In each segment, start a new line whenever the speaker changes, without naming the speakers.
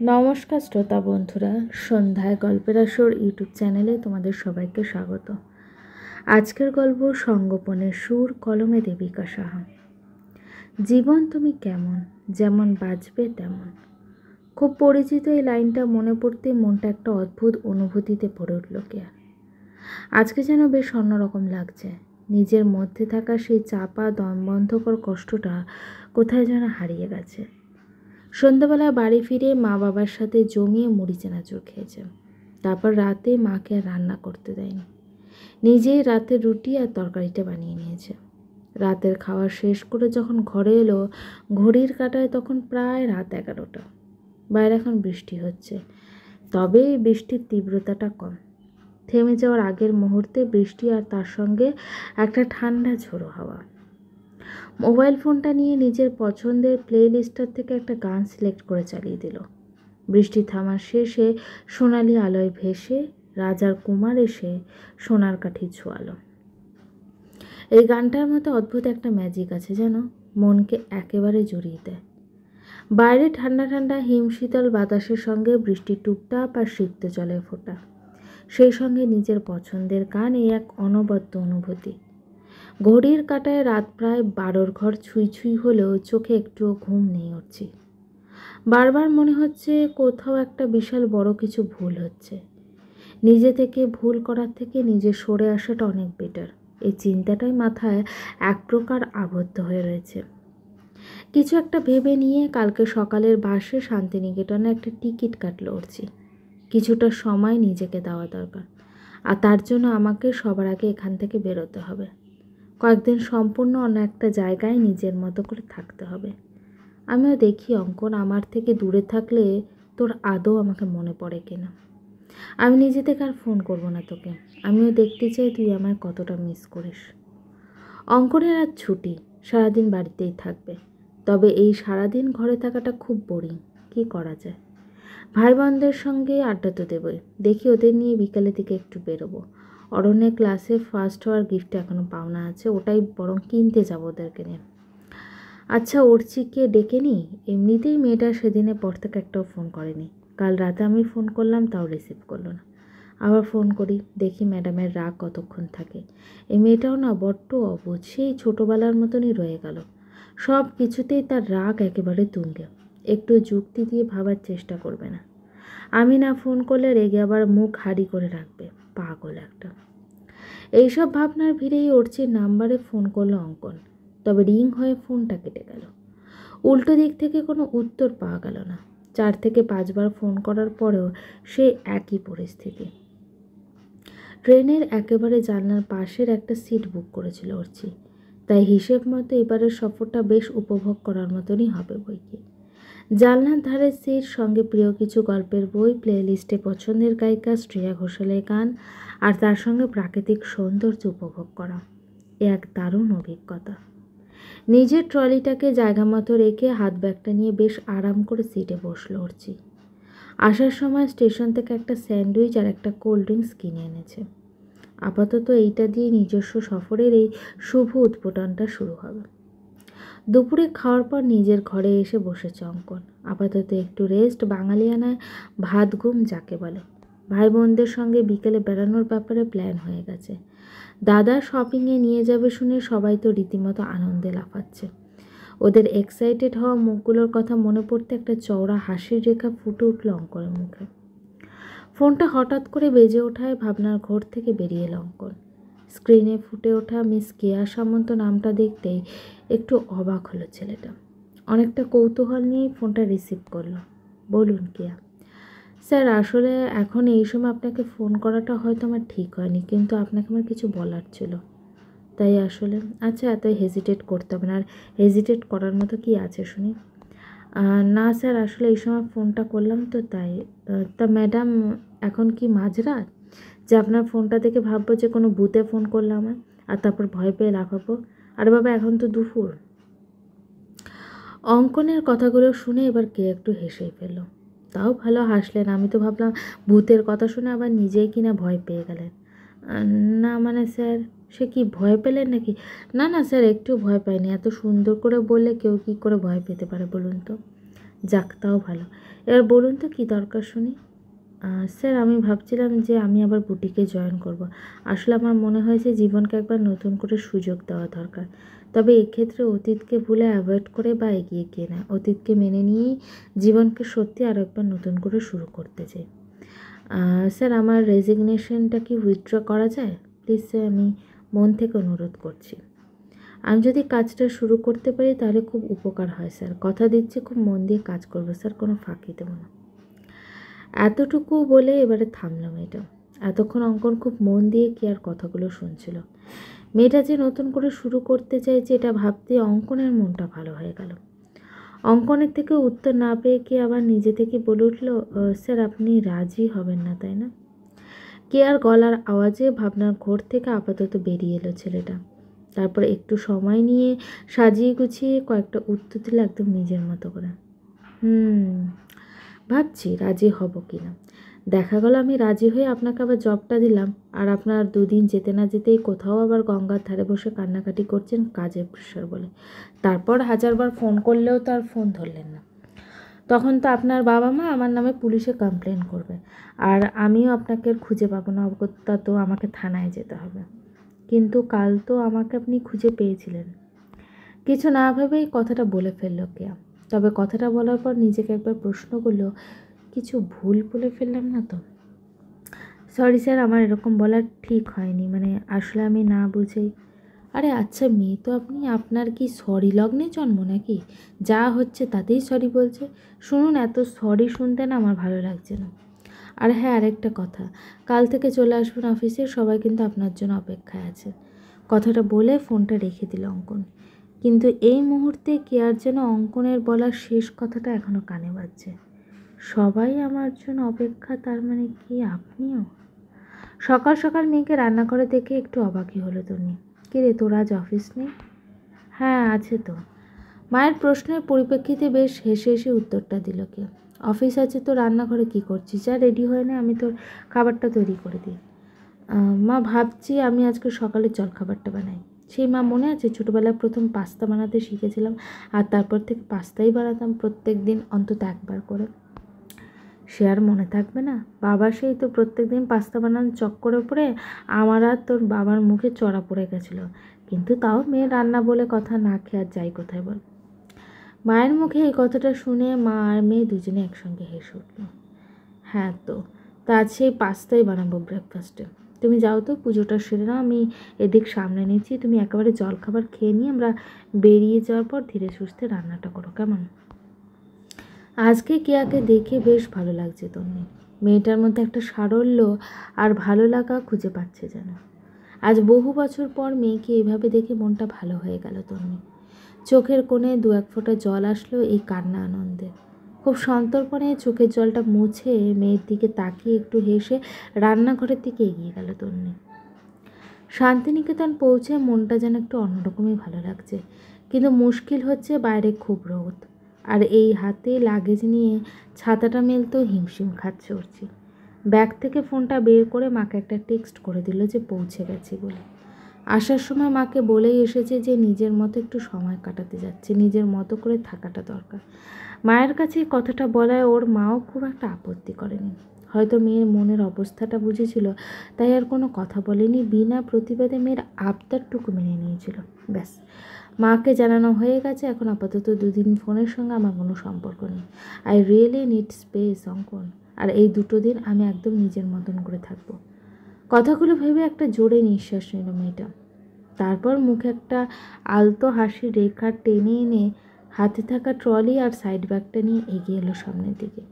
নমস্কার শ্রোতা বন্ধুরা, সন্ধ্যায় গল্পের আসর ইউটিউব চ্যানেলে তোমাদের সবাইকে স্বাগত। আজকের গল্প সঙ্গোপনের সুর, কলমে দেবিকা সাহা। জীবন তুমি কেমন, যেমন বাঁচবে তেমন। খুব পরিচিত এই লাইনটা মনে পড়তেই মনটা একটা অদ্ভুত অনুভূতিতে পড়ে উঠল কেয়া। আজকে যেন বেশ অন্যরকম লাগছে। নিজের মধ্যে থাকা সেই চাপা দমবন্ধকর কষ্টটা কোথায় যেন হারিয়ে গেছে। সন্ধ্যাবেলা বাড়ি ফিরে মা বাবার সাথে জমিয়ে মুড়ি চানাচুর খেয়েছে। তারপর রাতে মাকে আর রান্না করতে দেয়নি, নিজেই রাতে রুটি আর তরকারিটা বানিয়ে নিয়েছে। রাতের খাওয়া শেষ করে যখন ঘরে এলো, ঘড়ির কাঁটায় তখন প্রায় রাত 11টা। বাইরে এখন বৃষ্টি হচ্ছে, তবে এই বৃষ্টির তীব্রতাটা কম। থেমে যাওয়ার আগের মুহূর্তে বৃষ্টি আর তার সঙ্গে একটা ঠান্ডা ঝোড়ো হাওয়া। মোবাইল ফোনটা নিয়ে নিজের পছন্দের প্লে লিস্টার থেকে একটা গান সিলেক্ট করে চালিয়ে দিল। বৃষ্টি থামার শেষে সোনালি আলোয় ভেসে রাজার কুমার এসে সোনার কাঠি ছোঁয়ালো। এই গানটার মতো অদ্ভুত একটা ম্যাজিক আছে যেন, মনকে একেবারে জড়িয়ে দেয়। বাইরে ঠান্ডা ঠান্ডা হিমশীতল বাতাসের সঙ্গে বৃষ্টি টুপটাপ আর সিক্ত জলে ফোটা, সেই সঙ্গে নিজের পছন্দের গান, এই এক অনবদ্য অনুভূতি। ঘড়ির কাঁটায় রাত প্রায় 12র ঘর ছুঁই ছুঁই হলেও চোখে একটুও ঘুম নেই উঠছি। বারবার মনে হচ্ছে কোথাও একটা বিশাল বড় কিছু ভুল হচ্ছে। নিজে থেকে ভুল করার থেকে নিজে সরে আসাটা অনেক বেটার, এই চিন্তাটাই মাথায় এক প্রকার আবদ্ধ হয়ে রয়েছে। কিছু একটা ভেবে নিয়ে কালকে সকালের বাসে শান্তিনিকেতনে একটা টিকিট কাটলো উঠছি। কিছুটা সময় নিজেকে দেওয়া দরকার, আর তার জন্য আমাকে সবার আগে এখান থেকে বেরোতে হবে। কয়েকদিন সম্পূর্ণ অন্য একটা জায়গায় নিজের মতো করে থাকতে হবে। আমিও দেখি অঙ্কন, আমার থেকে দূরে থাকলে তোর আদৌ আমাকে মনে পড়ে কিনা। আমি নিজে থেকে আর ফোন করবো না তোকে, আমিও দেখতে চাই তুই আমায় কতটা মিস করিস। অঙ্কনের আজ ছুটি, সারাদিন বাড়িতেই থাকবে। তবে এই সারাদিন ঘরে থাকাটা খুব বোরিং, কী করা যায়। ভাই বোনদের সঙ্গে আড্ডা তো দেবই, দেখি ওদের নিয়ে বিকালের দিকে একটু বেরোবো। অরণ্যের ক্লাসে ফার্স্ট হওয়ার গিফট এখনও পাওনা আছে, ওটাই বরং কিনতে যাবো ওদেরকে নিয়ে। আচ্ছা, অর্চিকে ডেকে নিই। এমনিতেই মেয়েটা সেদিনের পর থেকে একটাও ফোন করেনি। কাল রাতে আমি ফোন করলাম, তাও রিসিভ করলো না। আবার ফোন করি, দেখি ম্যাডামের রাগ কতক্ষণ থাকে। এই মেয়েটাও না বড্ড অবুঝ, সেই ছোটোবেলার মতনই রয়ে গেল। সব কিছুতেই তার রাগ একেবারে তুঙ্গে, একটু যুক্তি দিয়ে ভাবার চেষ্টা করবে না। আমি না ফোন করলে রেগে আবার মুখ হাঁড়ি করে রাখবে, পাগল একটা। এইসব ভাবনার ভিড়েই অর্চির নাম্বারে ফোন করলো অঙ্কন, তবে রিং হয়ে ফোনটা কেটে গেল। উল্টো দিক থেকে কোনো উত্তর পাওয়া গেল না। 4 থেকে 5 বার ফোন করার পরেও সে একই পরিস্থিতি। ট্রেনের একেবারে জানলার পাশের একটা সিট বুক করেছিল অর্চি, তাই হিসেব মতো এবারের সফরটা বেশ উপভোগ করার মতনই হবে বইকি। জানলার ধারে সিট, সঙ্গে প্রিয় কিছু গল্পের বই, প্লে লিস্টে পছন্দের গায়িকা শ্রেয়া ঘোষালের গান, আর তার সঙ্গে প্রাকৃতিক সৌন্দর্য উপভোগ করা, এ এক দারুণ অভিজ্ঞতা। নিজের ট্রলিটাকে জায়গা মতো রেখে হাত ব্যাগটা নিয়ে বেশ আরাম করে সিটে বসলো অর্চি। আসার সময় স্টেশন থেকে একটা স্যান্ডউইচ আর একটা কোল্ড ড্রিঙ্কস কিনে এনেছে। আপাতত এইটা দিয়ে নিজস্ব সফরের এই শুভ উদ্বোধনটা শুরু হবে। দুপুরে খাওয়ার পর নিজের ঘরে এসে বসেছে অঙ্কন। আপাতত একটু রেস্ট, বাঙালিয়ানায় ভাত ঘুম যাকে বলে। ভাই বোনদের সঙ্গে বিকেলে বেড়ানোর ব্যাপারে প্ল্যান হয়ে গেছে। দাদা শপিংয়ে নিয়ে যাবে শুনে সবাই তো রীতিমতো আনন্দে লাফাচ্ছে। ওদের এক্সাইটেড হওয়া মুখগুলোর কথা মনে পড়তে একটা চওড়া হাসির রেখা ফুটে উঠল অঙ্কনের মুখে। ফোনটা হঠাৎ করে বেজে ওঠায় ভাবনার ঘোর থেকে বেরিয়ে এল অঙ্কন। স্ক্রিনে ফুটে ওঠা মিস কেয়া সামন্ত নামটা দেখতেই একটু অবাক হলো ছেলেটা। অনেকটা কৌতূহল নিয়েই ফোনটা রিসিভ করলো। বলুন কেয়া। স্যার, আসলে এখন এই সময় আপনাকে ফোন করাটা হয়তো আমার ঠিক হয়নি, কিন্তু আপনাকে আমার কিছু বলার ছিল, তাই আসলে। আচ্ছা, এত হেজিটেট করতে হবে না। আর হেজিটেট করার মতো কি আছে শুনি? না স্যার, আসলে এই সময় ফোনটা করলাম তো তাই। তা ম্যাডাম, এখন কি মাঝরাত যে আপনার ফোনটা দেখে ভাববো যে কোনো ভূতে ফোন করলো আমার, আর তারপর ভয় পেয়ে লাফাবো? আরে বাবা, এখন তো দুপুর। অঙ্কনের কথাগুলো শুনে এবার কে একটু হেসেই ফেলল। তাও ভালো হাসলেন। আমি তো ভাবলাম ভূতের কথা শুনে আবার নিজেই কিনা ভয় পেয়ে গেলেন। না মানে স্যার, সে কি ভয় পেলেন নাকি? না না স্যার, একটু ভয় পাইনি। এত সুন্দর করে বললে কেউ কি করে ভয় পেতে পারে বলুন তো? যাক, তাও ভালো। এবার বলুন তো কী দরকার শুনি। স্যার, আমি ভাবছিলাম যে আমি আবার বুটিকে জয়েন করব। আসলে আমার মনে হয়েছে জীবনকে একবার নতুন করে সুযোগ দেওয়া দরকার। তবে এক্ষেত্রে অতীতকে ভুলে অ্যাভয়েড করে বা এগিয়ে গিয়ে না, অতীতকে মেনে নিয়েই জীবনকে সত্যি আরও একবার নতুন করে শুরু করতে চাই। স্যার, আমার রেজিগনেশনটা কি উইথড্র করা যায়? প্লিজ স্যার, আমি মন থেকে অনুরোধ করছি। আমি যদি কাজটা শুরু করতে পারি তাহলে খুব উপকার হয় স্যার। কথা দিচ্ছি খুব মন দিয়ে কাজ করবো স্যার, কোনো ফাঁকি দেবো না। এতটুকু বলে এবারে থামলো মেয়েটা। এতক্ষণ অঙ্কন খুব মন দিয়ে কেয়ার কথাগুলো শুনছিল। মেয়েটা যে নতুন করে শুরু করতে চাইছে এটা ভাবতে অঙ্কনের মনটা ভালো হয়ে গেল। অঙ্কনের থেকে উত্তর না পেয়ে কি আবার নিজে থেকে বলে উঠল, স্যার আপনি রাজি হবেন না তাই না? কেয়ার গলার আওয়াজে ভাবনার ঘোর থেকে আপাতত বেরিয়ে এলো ছেলেটা। তারপর একটু সময় নিয়ে সাজিয়ে গুছিয়ে কয়েকটা উত্তর দিল একদম নিজের মতো করে। ভাবছি রাজি হব কি না। দেখা গেল আমি রাজি হয়ে আপনাকে আবার জবটা দিলাম, আর আপনার দুদিন যেতে না যেতেই কোথাও আবার গঙ্গার ধারে বসে কান্নাকাটি করছেন কাজের প্রেশার বলে। তারপর হাজারবার ফোন করলেও তার ফোন ধরলেন না। তখন তো আপনার বাবা মা আমার নামে পুলিশে কমপ্লেন করবে, আর আমিও আপনাকে খুঁজে পাবো না, অগত্যা তো আমাকে থানায় যেতে হবে। কিন্তু কাল তো আমাকে আপনি খুঁজে পেয়েছিলেন। কিছু না ভেবেই কথাটা বলে ফেললো কেয়া। তবে কথাটা বলার পর নিজেকে একবার প্রশ্ন করলো, কিছু ভুল বলে ফেললাম না তো? সরি স্যার, আমার এরকম বলা ঠিক হয়নি, আসলে আমি না বুঝেই। আরে আচ্ছা মেয়ে তো আপনি, আপনার কি সরি লগ্নে জন্ম নাকি? যা হচ্ছে তাতেই সরি বলছে। শুনুন, এত সরি শুনতে না আমার ভালো লাগছে না। আর হ্যাঁ, আরেকটা কথা, কাল থেকে চলে আসবেন অফিসে, সবাই কিন্তু আপনার জন্য অপেক্ষায় আছে। কথাটা বলে ফোনটা রেখে দিল অঙ্কন। কিন্তু এই মুহূর্তে কেয়ার যেন অঙ্কনের বলা শেষ কথাটা এখনও কানে বাজছে। সবাই আমার জন্য অপেক্ষা, তার মানে কি আপনিও? সকাল সকাল মেয়েকে রান্নাঘরে দেখে একটু অবাকই হলো তনি। কে রে, তোর আজ অফিস নেই? হ্যাঁ আছে তো। মায়ের প্রশ্নের পরিপ্রেক্ষিতে বেশ হেসে হেসে উত্তরটা দিল কে। অফিস আছে তো রান্নাঘরে কি করছিস? যা রেডি হয়ে নে, আমি তোর খাবারটা তৈরি করে দিই। মা, ভাবছি আমি আজকে সকালে জলখাবারটা বানাই। সেই মা মনে আছে ছোটোবেলায় প্রথম পাস্তা বানাতে শিখেছিলাম, আর তারপর থেকে পাস্তাই বানাতাম প্রত্যেক দিন অন্তত একবার করে। সে আর মনে থাকবে না? বাবা সেই তো প্রত্যেক দিন পাস্তা বানানোর চক্করে পড়ে আমার আর তোর বাবার মুখে চড়া পড়ে গেছিলো। কিন্তু তাও মেয়ের রান্না বলে কথা, না খেয়ে আর যাই কোথায় বল। মায়ের মুখে এই কথাটা শুনে মা আর মেয়ে দুজনে একসঙ্গে হেসে উঠল। হ্যাঁ তো, তা আজ সেই পাস্তাই বানাবো ব্রেকফাস্টে। তুমি যাও তো, পুজোটা সেরে নাও, আমি এদিক সামনে নিচ্ছি। তুমি একেবারে জলখাবার খেয়ে নিয়ে আমরা বেরিয়ে যাওয়ার পর ধীরে সুস্থে রান্নাটা করো, কেমন? আজকে কেয়াকে দেখে বেশ ভালো লাগছে তন্নি। মেয়েটার মধ্যে একটা সারল্য আর ভালো লাগা খুঁজে পাচ্ছে যেন। আজ বহু বছর পর মেয়েকে এভাবে দেখে মনটা ভালো হয়ে গেল তন্নি। চোখের কোণে দু এক ফোঁটা জল আসলো এই কান্না আনন্দে। খুব সন্তর্পণে চোখের জলটা মুছে মেয়ের দিকে তাকিয়ে একটু হেসে রান্নাঘরের দিকে এগিয়ে গেল তন্নি। শান্তিনিকেতন পৌঁছে মনটা যেন একটু অন্যরকমই ভালো লাগছে, কিন্তু মুশকিল হচ্ছে বাইরে খুব রোদ, আর এই হাতে লাগেজ নিয়ে ছাতাটা মেলতেও হিমশিম খাচ্ছে উঠছি। ব্যাগ থেকে ফোনটা বের করে মাকে একটা টেক্সট করে দিল যে পৌঁছে গেছি বলে। আসার সময় মাকে বলেই এসেছে যে নিজের মতো একটু সময় কাটাতে যাচ্ছে, নিজের মতো করে থাকাটা দরকার। মায়ের কাছে কথাটা বলায় ওর মাও খুব একটা আপত্তি করেনি। হয়তো মেয়ের মনের অবস্থাটা বুঝেছিল, তাই আর কোনো কথা বলেনি, বিনা প্রতিবাদে মেয়ের আবদারটুকু মেনে নিয়েছিল। ব্যাস, মাকে জানানো হয়ে গেছে। এখন আপাতত 2 দিন ফোনের সঙ্গে আমার কোনো সম্পর্ক নেই। আই রিয়েলি নিড স্পেস অঙ্কন, আর এই 2 দিন আমি একদম নিজের মতন করে থাকবো। কথাগুলো ভেবে একটা জোরে নিঃশ্বাস নিল মেয়েটা। তারপর মুখে একটা আলতো হাসির রেখা টেনে এনে হাতে থাকা ট্রলি আর সাইড ব্যাগটা নিয়ে এগিয়ে এলো সামনের দিকে,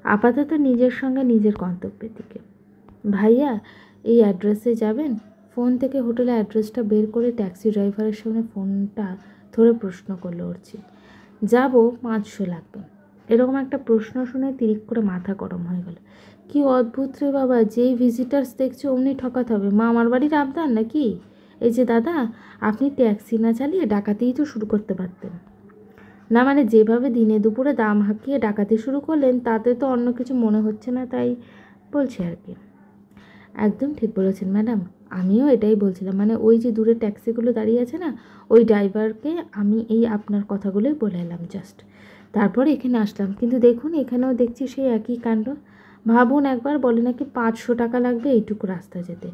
আপাতত নিজের সঙ্গে নিজের গন্তব্যের দিকে। ভাইয়া, এই অ্যাড্রেসে যাবেন? ফোন থেকে হোটেলের অ্যাড্রেসটা বের করে ট্যাক্সি ড্রাইভারের সামনে ফোনটা ধরে প্রশ্ন করলো অর্চি। যাব, 500 লাগবে। এরকম একটা প্রশ্ন শুনে তিরিক করে মাথা গরম হয়ে গেল। কি অদ্ভুত রে বাবা, যেই ভিজিটার্স দেখছি অমনি ঠকাতে হবে? মা আমার বাড়ির আবদার নাকি? এই যে দাদা, আপনি ট্যাক্সি না চালিয়ে ডাকাতিই তো শুরু করতে পারতেন না? যেভাবে দিনে দুপুরে দাম হাঁকিয়ে ডাকাতি শুরু করলেন তাতে তো অন্য কিছু মনে হচ্ছে না, তাই বলছি আর কি। একদম ঠিক বলেছেন ম্যাডাম, আমিও এটাই বলছিলাম। ওই যে দূরে ট্যাক্সিগুলো দাঁড়িয়ে আছে না, ওই ড্রাইভারকে আমি এই আপনার কথাগুলোই বলে এলাম জাস্ট। তারপর এখানে আসলাম, কিন্তু দেখুন এখানেও দেখছি সেই একই কাণ্ড। ভাবুন একবার, বলে নাকি 500 টাকা লাগবে এইটুকু রাস্তা যেতে।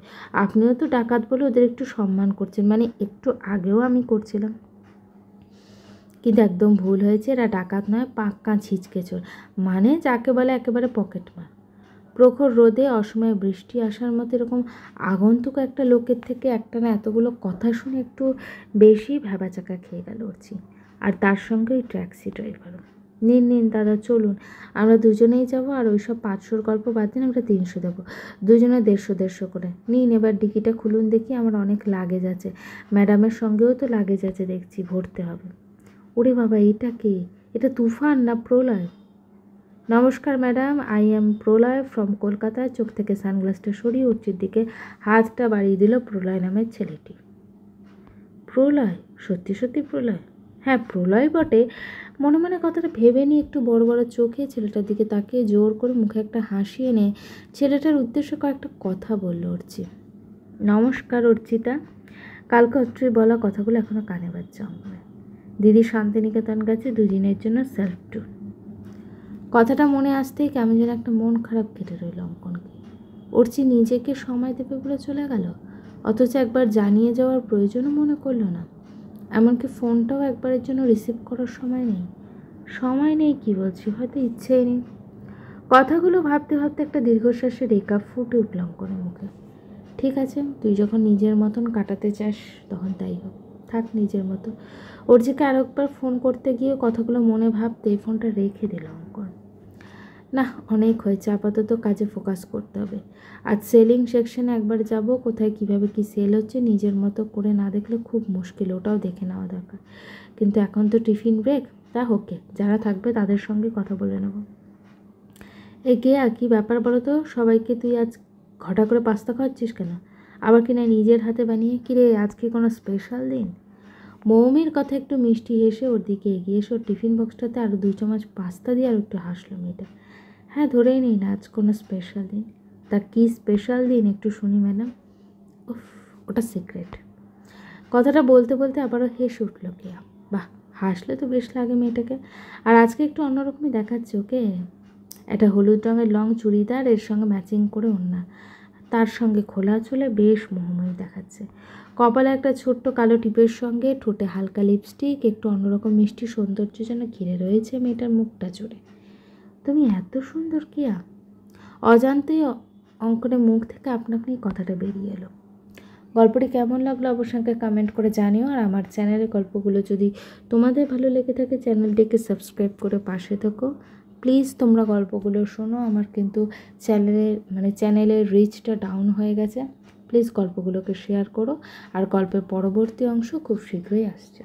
আপনিও তো ডাকাত বলে ওদের একটু সম্মান করছেন, মানে একটু আগেও আমি করছিলাম, কিন্তু একদম ভুল হয়েছে। এরা ডাকাত নয়, পাক্কা ছিচকে চোর, মানে যাকে বলে একেবারে পকেট মার। প্রখর রোদে অসময়ে বৃষ্টি আসার মতো এরকম আগন্তুক একটা লোকের থেকে একটানা এতগুলো কথা শুনে একটু বেশি ভ্যাবাচাকা খেয়ে গেল উঠছি। আর তার সঙ্গে ওই ট্যাক্সি ড্রাইভারও। নিন নিন দাদা চলুন, আমরা দুজনেই যাব, আর ওই সব 500-র গল্প বাদ দিন, আমরা 300 দেবো, দুজনে 150-150 করে নিন। এবার ডিকিটা খুলুন দেখি, আমার অনেক লাগেজ আছে, ম্যাডামের সঙ্গেও তো লাগেজ আছে দেখছি, ভরতে হবে। ওরে বাবা, এটা কে? এটা তুফান না প্রলয়? নমস্কার madam, I am Pralay from Kolkata. চোখ থেকে সানগ্লাসটা সরিয়ে উচ্চের দিকে হাতটা বাড়িয়ে দিল প্রলয় নামের ছেলেটি। প্রলয়? সত্যি সত্যি প্রলয়? হ্যাঁ প্রলয় বটে। মনে মনে কথাটা ভেবে নিয়ে একটু বড় বড় চোখে ছেলেটার দিকে তাকিয়ে জোর করে মুখে একটা হাসি এনে ছেলেটার উদ্দেশ্যে কয়েকটা কথা বলল অর্চি। নমস্কার অর্চিতা। কালকে অর্চির বলা কথাগুলো এখনও কানে বাজছে অঙ্গনে। দিদি শান্তিনিকেতন গেছে দুদিনের জন্য সেলফ ট্যুর। কথাটা মনে আসতেই কেমন যেন একটা মন খারাপ কেটে রইল অঙ্কনকে। অর্চি নিজেকে সময় দেবে বলে চলে গেল, অথচ একবার জানিয়ে যাওয়ার প্রয়োজনও মনে করলো না। এমনকি ফোনটাও একবারের জন্য রিসিভ করার সময় নেই। সময় নেই কি বলছি, হয়তো ইচ্ছেই নেই। কথাগুলো ভাবতে ভাবতে একটা দীর্ঘশ্বাসের রেখা ফুটে উঠল অঙ্কনের মুখে। ঠিক আছে, তুই যখন নিজের মতন কাটাতে চাস তখন তাই হোক, থাক নিজের মতো। অর্জিকে আরেকবার ফোন করতে গিয়ে কথাগুলো মনে ভাবতে ফোনটা রেখে দিল অঙ্কন। না, অনেক হয়েছে, আপাতত কাজে ফোকাস করতে হবে। আজ সেলিং সেকশনে একবার যাব, কোথায় কিভাবে কি সেল হচ্ছে নিজের মতো করে না দেখলে খুব মুশকিল, ওটাও দেখে নেওয়া দরকার। কিন্তু এখন তো টিফিন ব্রেক, তা হোকে, যারা থাকবে তাদের সঙ্গে কথা বলে নেব। এ কে আর কি ব্যাপার বলো তো, সবাইকে তুই আজ ঘটা করে পাস্তা খাওয়াচ্ছিস কেন? আবার কিনা নিজের হাতে বানিয়ে। কিরে, আজকে কোনো স্পেশাল দিন? মৌমির কথা একটু মিষ্টি হেসে ওর দিকে এগিয়ে এসে ওর টিফিন বক্সটাতে আরও 2 চামচ পাস্তা দিয়ে আর একটু হাসলো মেয়েটা। হ্যাঁ ধরেই নিই না আজ কোনো স্পেশাল দিন। তা কী স্পেশাল দিন একটু শুনি ম্যাডাম। উফ, ওটা সিক্রেট। কথাটা বলতে বলতে আবারও হেসে উঠল কেয়া। বাহ, হাসলে তো বেশ লাগে মেয়েটাকে। আর আজকে একটু অন্যরকমই দেখাচ্ছে ওকে। একটা হলুদ রঙের লং চুড়িদার, এর সঙ্গে ম্যাচিং করে ওড়না, তার সঙ্গে খোলা চুলে বেশ মোহময়ী দেখাচ্ছে। কপালে একটা ছোট্ট কালো টিপের সঙ্গে ঠোঁটে হালকা লিপস্টিক, একটু অন্যরকম মিষ্টি সৌন্দর্য যেন ঘিরে রয়েছে মেয়েটার মুখটা জুড়ে। তুমি এত সুন্দর কিয়া? অজান্তেই অঙ্কনের মুখ থেকে আপনা আপনি কথাটা বেরিয়ে এলো। গল্পটি কেমন লাগলো অবশ্যই কমেন্ট করে জানিও। আর আমার চ্যানেলের গল্পগুলো যদি তোমাদের ভালো লেগে থাকে চ্যানেলটিকে সাবস্ক্রাইব করে পাশে থেকো প্লিজ। তোমরা গল্পগুলো শোনো, আমার কিন্তু চ্যানেলের রিচটা ডাউন হয়ে গেছে। প্লিজ গল্পগুলোকে শেয়ার করো। আর গল্পের পরবর্তী অংশ খুব শীঘ্রই আসছে।